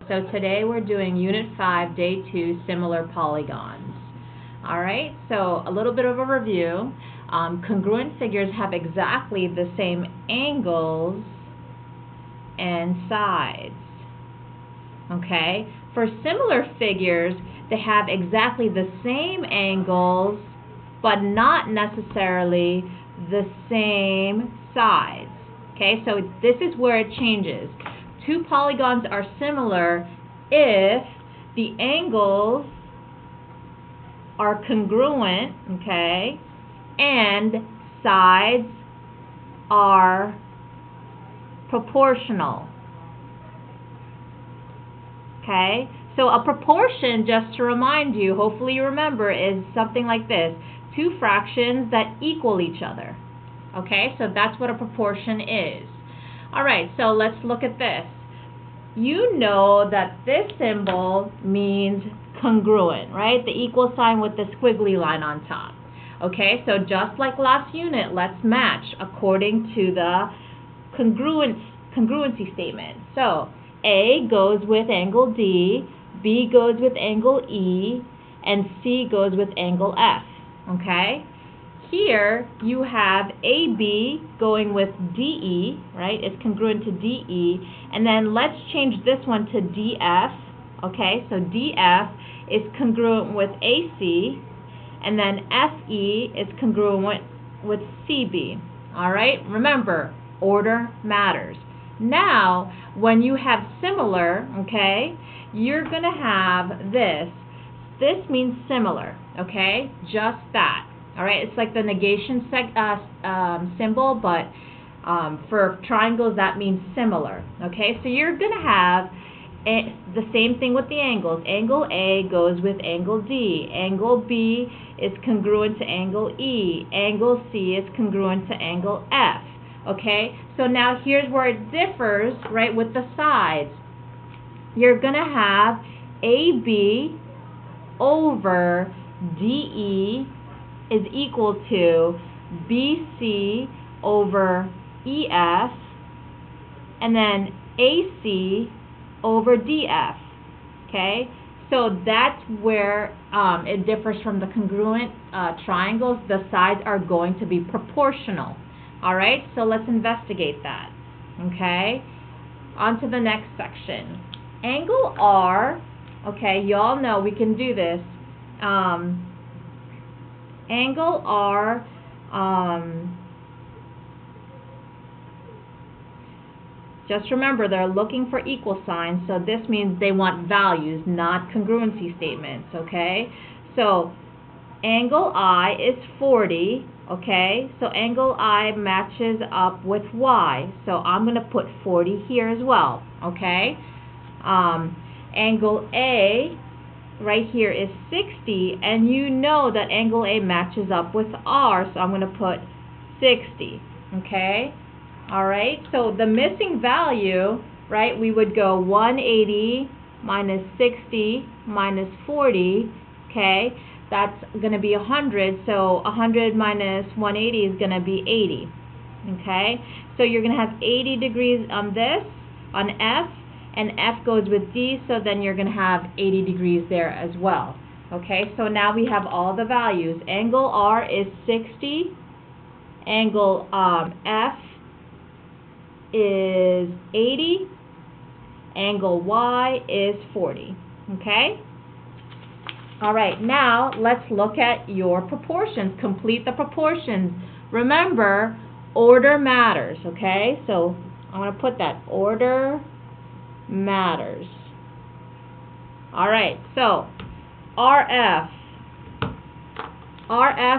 So today we're doing Unit 5, Day 2, Similar Polygons. All right, so a little bit of a review. Congruent figures have exactly the same angles and sides. Okay, for similar figures, they have exactly the same angles, but not necessarily the same sides. Okay, so this is where it changes. Two polygons are similar if the angles are congruent, okay, and sides are proportional. Okay, so a proportion, just to remind you, hopefully you remember, is something like this: two fractions that equal each other. Okay, so that's what a proportion is. All right, so let's look at this. You know that this symbol means congruent, right? The equal sign with the squiggly line on top. Okay, so just like last unit, let's match according to the congruency statement. So A goes with angle D, B goes with angle E, and C goes with angle F. Okay? Here you have AB going with DE, right? It's congruent to DE. And then let's change this one to DF. Okay, so DF is congruent with AC. And then FE is congruent with CB. All right, remember, order matters. Now, when you have similar, okay, you're going to have this. This means similar, okay? Just that. All right, it's like the negation symbol, but for triangles that means similar. Okay, so you're going to have the same thing with the angles. Angle A goes with angle D. Angle B is congruent to angle E. Angle C is congruent to angle F. Okay, so now here's where it differs, right, with the sides. You're going to have AB over DE is equal to BC over EF, and then AC over DF. Okay, so that's where it differs from the congruent triangles. The sides are going to be proportional. All right, so let's investigate that. Okay, on to the next section. Angle R, okay, y'all know we can do this. Angle R, just remember they're looking for equal signs, so this means they want values, not congruency statements, okay? So angle I is 40, okay? So angle I matches up with Y, so I'm going to put 40 here as well, okay? Angle A right here is 60, and you know that angle A matches up with R, so I'm going to put 60, okay? All right, so the missing value, right, we would go 180 minus 60 minus 40, okay? That's going to be 100, so 100 minus 180 is going to be 80, okay? So you're going to have 80 degrees on this, on F, and F goes with D, so then you're going to have 80 degrees there as well. Okay, so now we have all the values. Angle R is 60, angle F is 80, angle Y is 40. Okay? All right, now let's look at your proportions. Complete the proportions. Remember, order matters, okay? So I'm going to put that, order matters. All right, so RF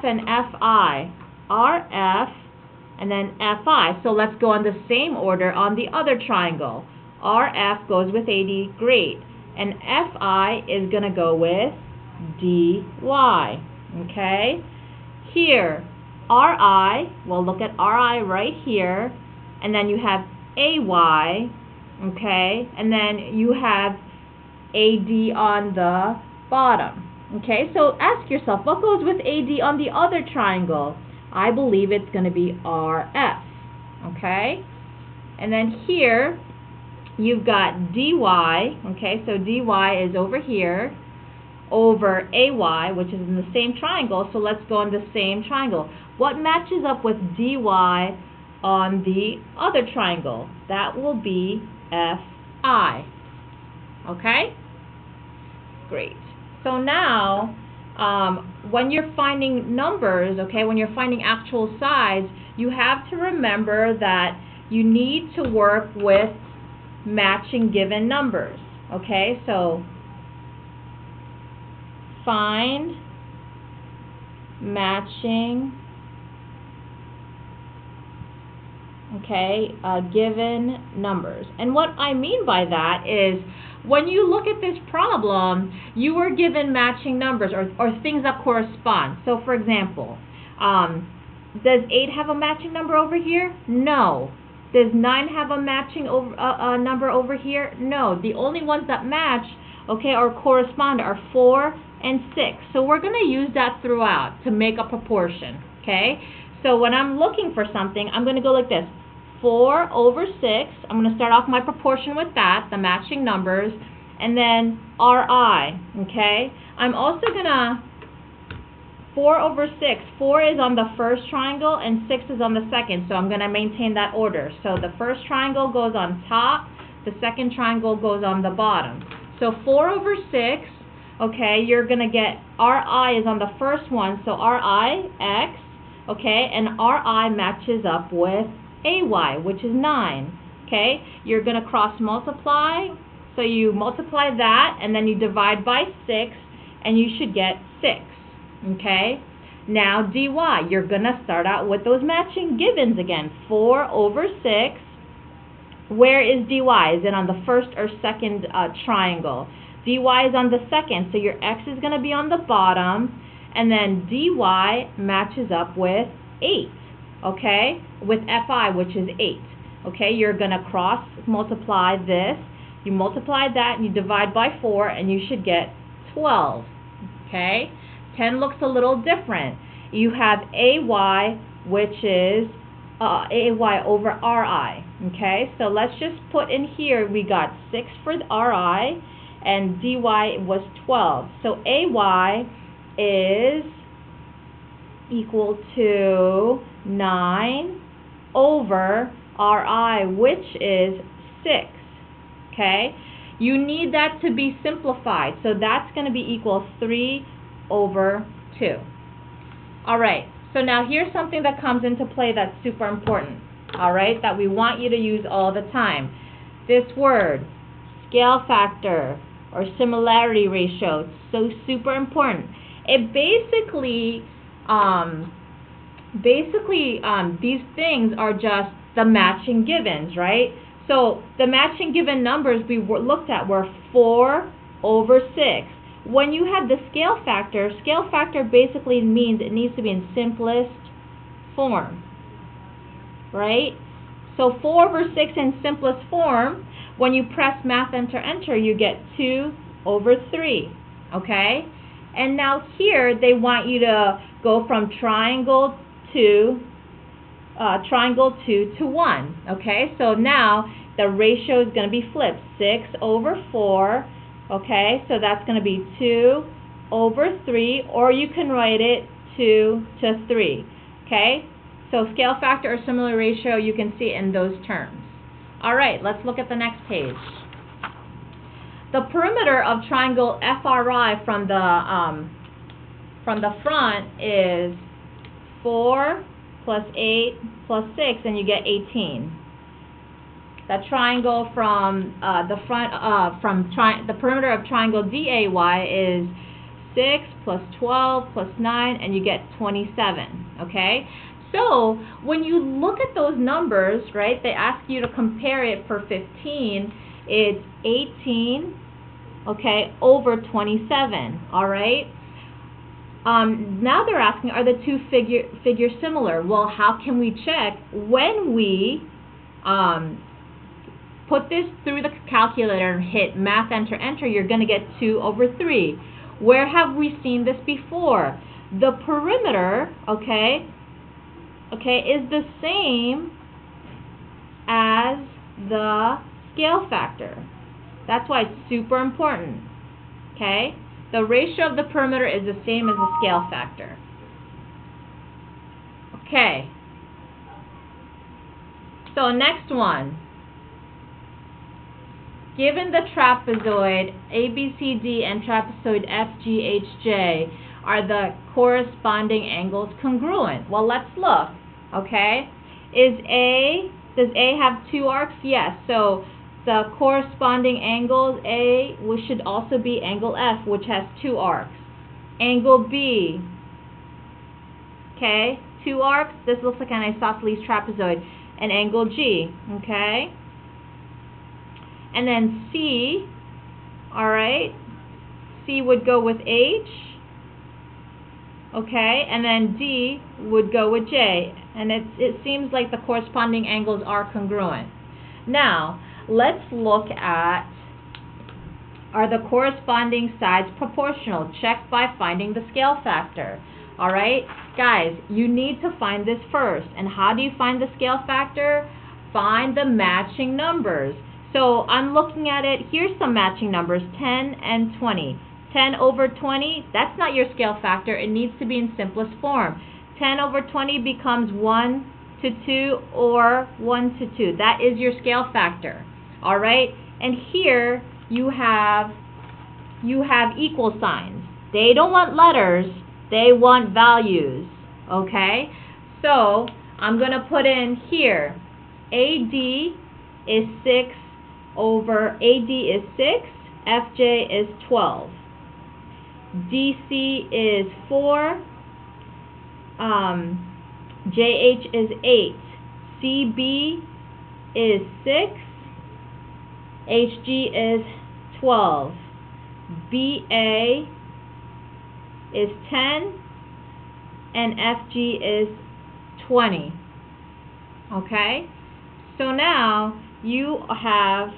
and FI, RF and then FI. So let's go in the same order on the other triangle. RF goes with 80, great, and FI is going to go with DY. Okay, here RI, well, look at RI right here, and then you have AY. Okay, and then you have AD on the bottom. Okay, so ask yourself, what goes with AD on the other triangle? I believe it's going to be RF. Okay, and then here you've got dy, okay, so dy is over here, over ay, which is in the same triangle, so let's go in the same triangle. What matches up with dy on the other triangle? That will be fi, okay? Great. So now, when you're finding numbers, okay, when you're finding actual size, you have to remember that you need to work with matching given numbers, okay? So find matching, okay, given numbers. And what I mean by that is, when you look at this problem, you were given matching numbers or things that correspond. So for example, does 8 have a matching number over here? No. Does 9 have a matching number over here? No. The only ones that match, okay, or correspond are 4 and 6. So we're going to use that throughout to make a proportion, okay? So when I'm looking for something, I'm going to go like this. 4 over 6, I'm going to start off my proportion with that, the matching numbers, and then Ri, okay? I'm also going to, 4 over 6, 4 is on the first triangle and 6 is on the second, so I'm going to maintain that order. So the first triangle goes on top, the second triangle goes on the bottom. So 4 over 6, okay, you're going to get Ri is on the first one, so Ri, x, okay, and Ri matches up with ay, which is 9, okay? You're going to cross multiply, so you multiply that, and then you divide by 6, and you should get 6, okay? Now dy, you're going to start out with those matching givens again. 4 over 6, where is dy? Is it on the first or second triangle? Dy is on the second, so your x is going to be on the bottom, and then dy matches up with 8, okay, with fi, which is 8. Okay, you're going to cross multiply this, you multiply that, and you divide by 4, and you should get 12, okay? 10 looks a little different. You have ay, which is ay over ri, okay? So let's just put in here, we got 6 for the ri, and dy was 12. So ay is equal to 9 over Ri, which is 6, okay? You need that to be simplified, so that's going to be equal 3 over 2. All right, so now here's something that comes into play that's super important, all right, that we want you to use all the time. This word, scale factor or similarity ratio, it's so super important. It basically these things are just the matching givens, right? So the matching given numbers we looked at were 4 over 6. When you have the scale factor basically means it needs to be in simplest form, right? So 4 over 6 in simplest form, when you press math enter, you get 2 over 3, okay? And now here they want you to go from triangle 2 to 1, okay? So now the ratio is going to be flipped, 6 over 4, okay? So that's going to be 2 over 3, or you can write it 2 to 3, okay? So scale factor or similar ratio, you can see it in those terms. All right, let's look at the next page. The perimeter of triangle FRI from the front is 4 plus 8 plus 6, and you get 18. The triangle from the perimeter of triangle DAY is 6 plus 12 plus 9, and you get 27. Okay? So when you look at those numbers, right, they ask you to compare it for 15. It's 18, okay, over 27. All right. Now they're asking, are the two figures similar? Well, how can we check? When we put this through the calculator and hit math enter, you're going to get 2 over 3. Where have we seen this before? The perimeter, okay, is the same as the scale factor. That's why it's super important. Okay? The ratio of the perimeter is the same as the scale factor. Okay. So next one. Given the trapezoid ABCD and trapezoid FGHJ, are the corresponding angles congruent? Well, let's look. Okay? Does A have two arcs? Yes. So the corresponding angles, A should also be angle F, which has two arcs. Angle B, okay, two arcs. This looks like an isosceles trapezoid. And angle G, okay. And then C, all right. C would go with H, okay. And then D would go with J. And it seems like the corresponding angles are congruent. Now, let's look at, are the corresponding sides proportional? Check by finding the scale factor. Alright, guys, you need to find this first. And how do you find the scale factor? Find the matching numbers. So I'm looking at it, here's some matching numbers, 10 and 20. 10 over 20, that's not your scale factor. It needs to be in simplest form. 10 over 20 becomes 1 to 2 or 1 to 2. That is your scale factor. All right? And here you have equal signs. They don't want letters. They want values. Okay? So I'm going to put in here AD is 6 over AD is 6. FJ is 12. DC is 4. JH is 8. CB is 6. HG is 12. BA is 10. And FG is 20. Okay? So now you have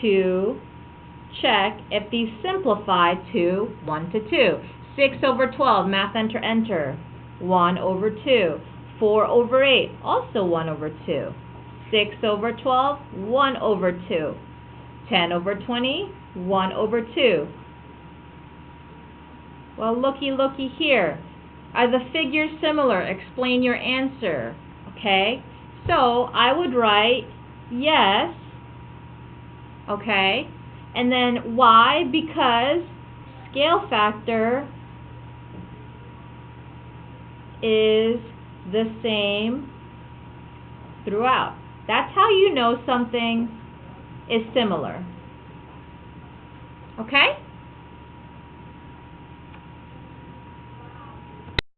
to check if these simplify to 1 to 2. 6 over 12, math enter, enter. 1 over 2. 4 over 8, also 1 over 2. 6 over 12, 1 over 2. 10 over 20, 1 over 2. Well, looky here. Are the figures similar? Explain your answer. Okay? So I would write yes. Okay? And then why? Because scale factor is the same throughout. That's how you know something is similar. Okay?